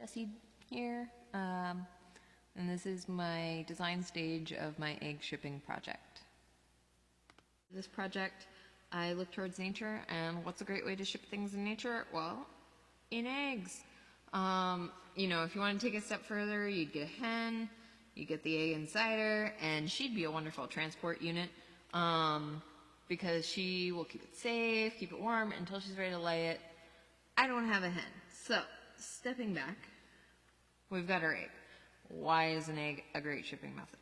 Jessie here, and this is my design stage of my egg shipping project. This project, I look towards nature, and what's a great way to ship things in nature? Well, in eggs. You know, if you want to take a step further, you'd get a hen, you get the egg inside her, and she'd be a wonderful transport unit, because she will keep it safe, keep it warm until she's ready to lay it. I don't have a hen, so stepping back, we've got our egg. Why is an egg a great shipping method?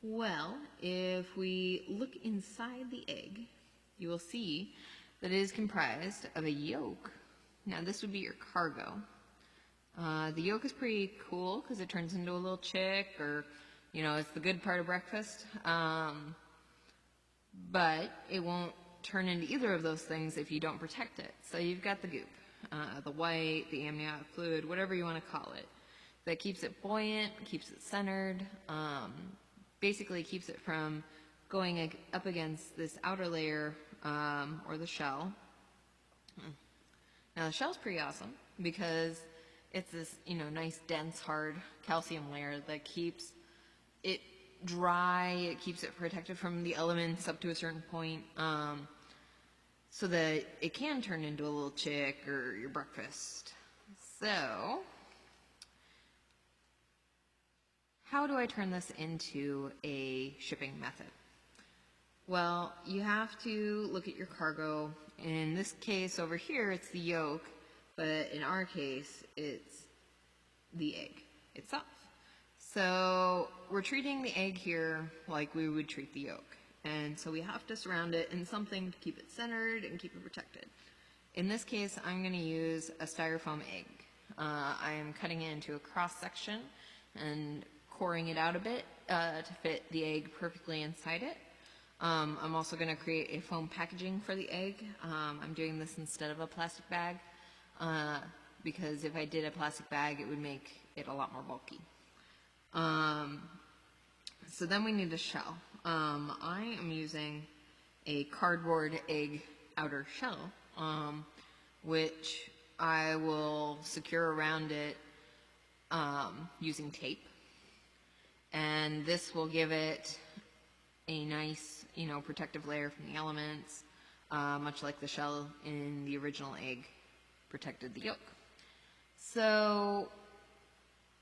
Well, if we look inside the egg, you will see that it is comprised of a yolk. Now this would be your cargo. The yolk is pretty cool because it turns into a little chick, or, you know, it's the good part of breakfast. But it won't turn into either of those things if you don't protect it. So you've got the goop, the white, the amniotic fluid, whatever you want to call it, that keeps it buoyant, keeps it centered, basically keeps it from going up against this outer layer, or the shell. Now the shell's pretty awesome because it's this, you know, nice, dense, hard calcium layer that keeps it dry, it keeps it protected from the elements up to a certain point, so that it can turn into a little chick or your breakfast. So, how do I turn this into a shipping method? Well, you have to look at your cargo. In this case over here, it's the yolk, but in our case, it's the egg itself. So we're treating the egg here like we would treat the yolk. And so we have to surround it in something to keep it centered and keep it protected. In this case, I'm going to use a styrofoam egg. I am cutting it into a cross section and coring it out a bit to fit the egg perfectly inside it. I'm also going to create a foam packaging for the egg. I'm doing this instead of a plastic bag because if I did a plastic bag, it would make it a lot more bulky. So then we need a shell. I am using a cardboard egg outer shell, which I will secure around it using tape. And this will give it a nice, you know, protective layer from the elements, much like the shell in the original egg protected the yolk. So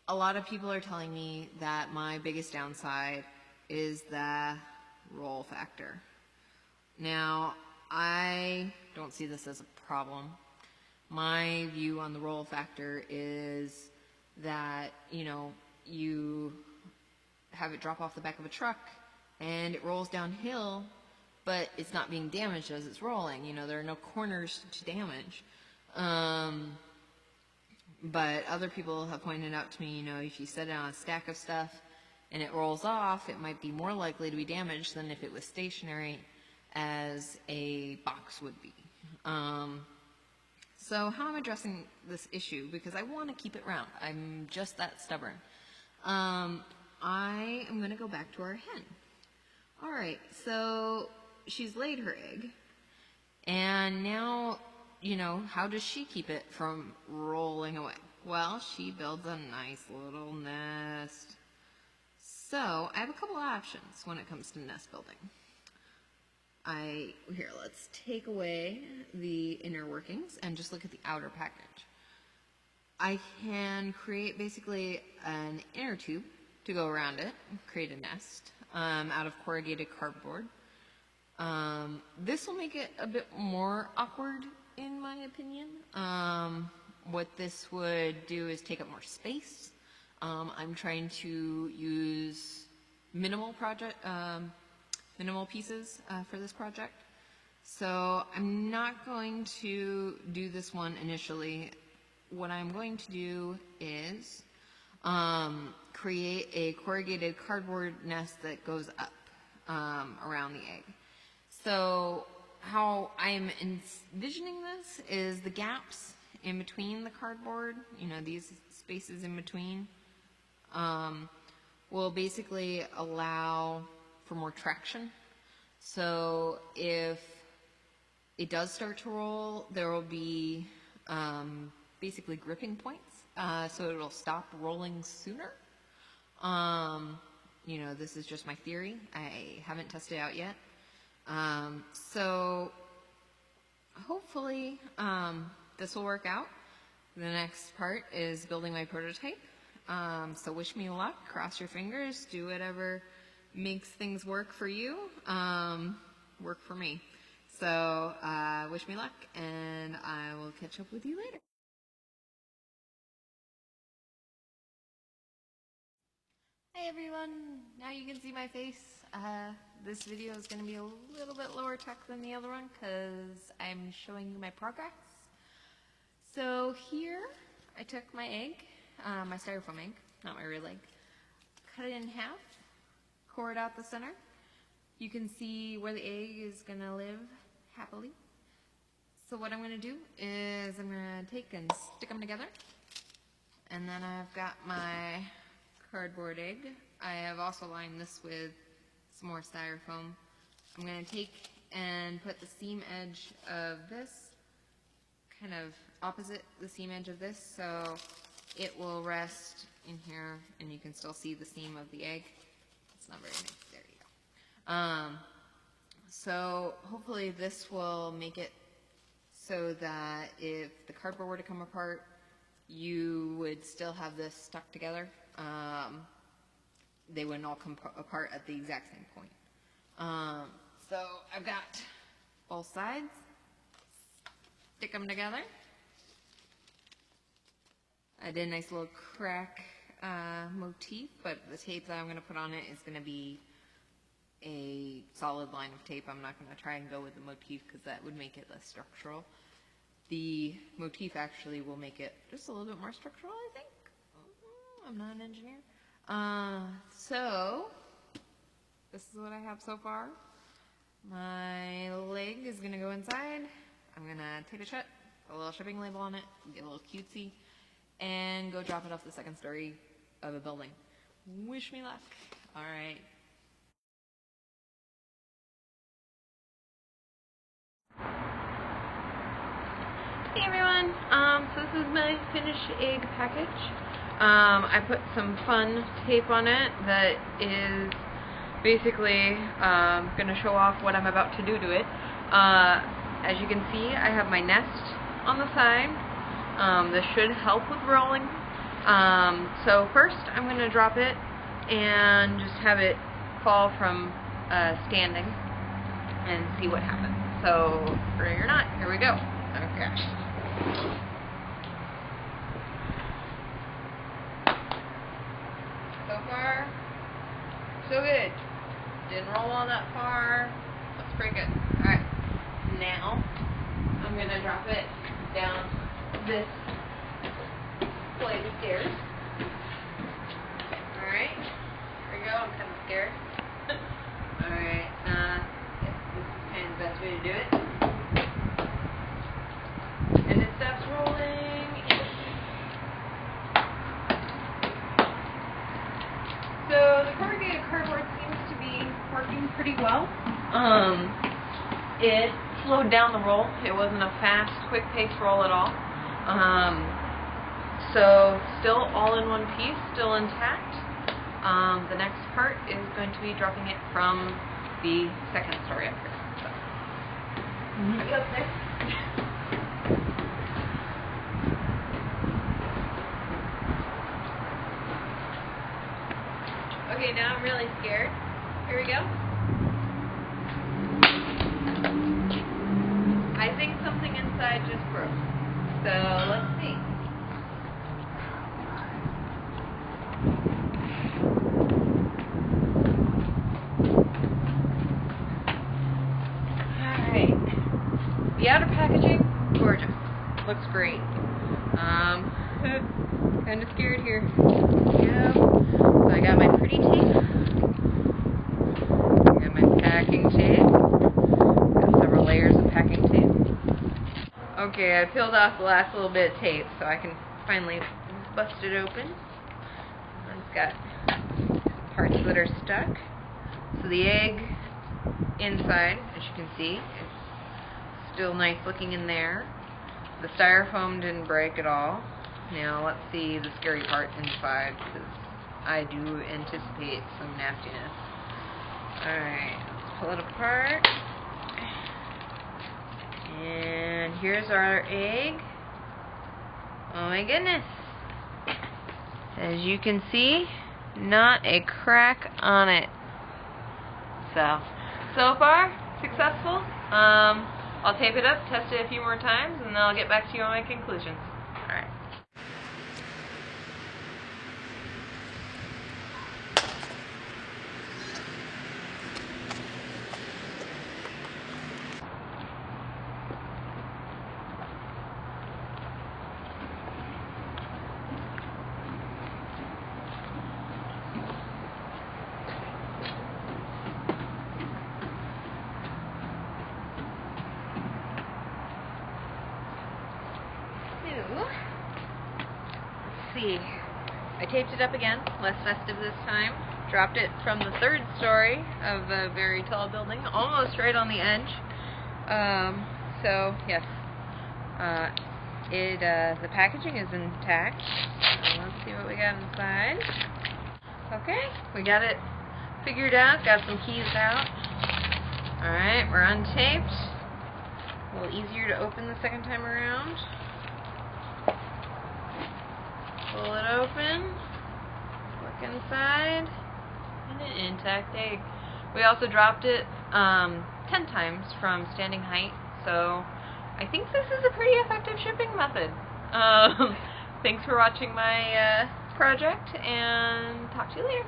a lot of people are telling me that my biggest downside is the roll factor. Now, I don't see this as a problem. My view on the roll factor is that, you know, you have it drop off the back of a truck and it rolls downhill, but it's not being damaged as it's rolling. You know, there are no corners to damage. But other people have pointed out to me, you know, if you set it on a stack of stuff and it rolls off, it might be more likely to be damaged than if it was stationary as a box would be. So how am I addressing this issue? Because I want to keep it round. I'm just that stubborn. I am going to go back to our hen. All right, so she's laid her egg, and now, you know, how does she keep it from rolling away? Well, she builds a nice little nest. So I have a couple of options when it comes to nest building. Here, let's take away the inner workings and just look at the outer package. I can create basically an inner tube to go around it, create a nest out of corrugated cardboard. This will make it a bit more awkward, in my opinion. What this would do is take up more space. I'm trying to use minimal pieces for this project. So I'm not going to do this one initially. What I'm going to do is create a corrugated cardboard nest that goes up around the egg. So how I'm envisioning this is the gaps in between the cardboard, you know, these spaces in between, will basically allow for more traction. So if it does start to roll, there will be basically gripping points, so it'll stop rolling sooner. You know, this is just my theory. I haven't tested it out yet. So hopefully this will work out. The next part is building my prototype. So wish me luck, cross your fingers, do whatever makes things work for you, work for me. So wish me luck, and I will catch up with you later. Hey everyone, now you can see my face. This video is going to be a little bit lower tech than the other one because I'm showing you my progress. So here I took my egg, my styrofoam egg, not my real egg, cut it in half, core it out the center. You can see where the egg is going to live happily. So what I'm going to do is I'm going to take and stick them together. And then I've got my cardboard egg. I have also lined this with some more styrofoam. I'm going to take and put the seam edge of this kind of opposite the seam edge of this, so it will rest in here and you can still see the seam of the egg. It's not very nice. There you go. So hopefully this will make it so that if the cardboard were to come apart, you would still have this stuck together. They wouldn't all come apart at the exact same point. So I've got both sides. Stick them together. I did a nice little crack motif, but the tape that I'm going to put on it is going to be a solid line of tape. I'm not going to try and go with the motif because that would make it less structural. The motif actually will make it just a little bit more structural, I think. I'm not an engineer. So this is what I have so far. My leg is going to go inside. I'm going to tape it shut, put a little shipping label on it, get a little cutesy, and go drop it off the second story of a building. Wish me luck. All right. Hey everyone, so this is my finished egg package. I put some fun tape on it that is basically going to show off what I'm about to do to it. As you can see, I have my nest on the side. This should help with rolling. So first I'm going to drop it and just have it fall from standing and see what happens. So ready or not, here we go. Okay. So far, so good. Didn't roll all that far. Looks pretty good. Alright, now I'm going to drop it down this flight of stairs. Alright, here we go. I'm kind of scared. Alright, this is kind of the best way to do it. And it stops rolling. So the corrugated cardboard seems to be working pretty well. It slowed down the roll. It wasn't a fast, quick-paced roll at all. So still all in one piece, still intact. The next part is going to be dropping it from the second story up here. So, are you up there? Okay, now I'm really scared. Here we go. I think something inside just broke. So let's see. Alright. The outer packaging, gorgeous. Looks great. Kind of scared here. Yeah. So I got my pretty tape. I got my packing tape. Got several layers of packing tape. Okay, I peeled off the last little bit of tape so I can finally bust it open. It's got parts that are stuck. So the egg inside, as you can see, is still nice looking in there. the styrofoam didn't break at all. Now let's see the scary part inside, because I do anticipate some nastiness. Alright, let's pull it apart. And here's our egg. Oh my goodness. As you can see, not a crack on it. So far, successful. I'll tape it up, test it a few more times, and then I'll get back to you on my conclusions. Alright. Let's see. I taped it up again, less festive this time. Dropped it from the 3rd story of a very tall building, almost right on the edge. So yes, the packaging is intact. Let's see what we got inside. Okay, we got it figured out. Got some keys out. All right, we're untaped. A little easier to open the second time around. Pull it open, look inside, and an intact egg. We also dropped it 10 times from standing height, so I think this is a pretty effective shipping method. Thanks for watching my project, and talk to you later.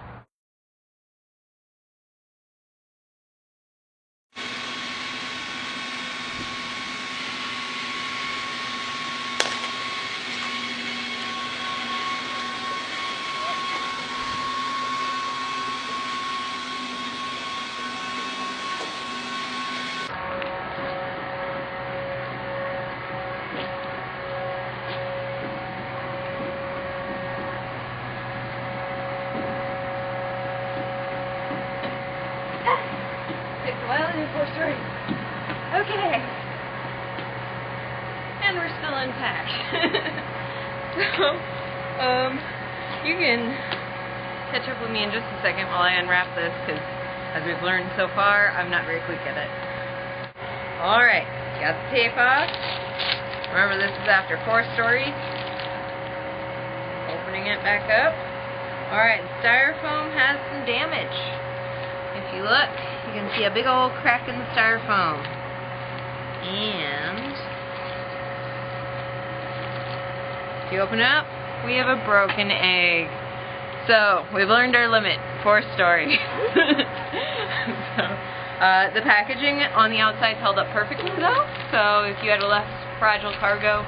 Well, in 4 stories. Okay. And we're still intact. So, you can catch up with me in just a second while I unwrap this, because as we've learned so far, I'm not very quick at it. Alright, got the tape off. Remember, this is after 4 stories. Opening it back up. Alright, the styrofoam has some damage. If you look, you can see a big old crack in the styrofoam. And if you open it up, we have a broken egg. So, we've learned our limit, 4 stories. So, the packaging on the outside held up perfectly though, so if you had a less fragile cargo,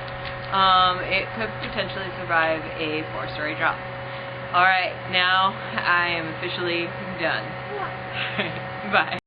it could potentially survive a 4-story drop. Alright, now I am officially done. Bye.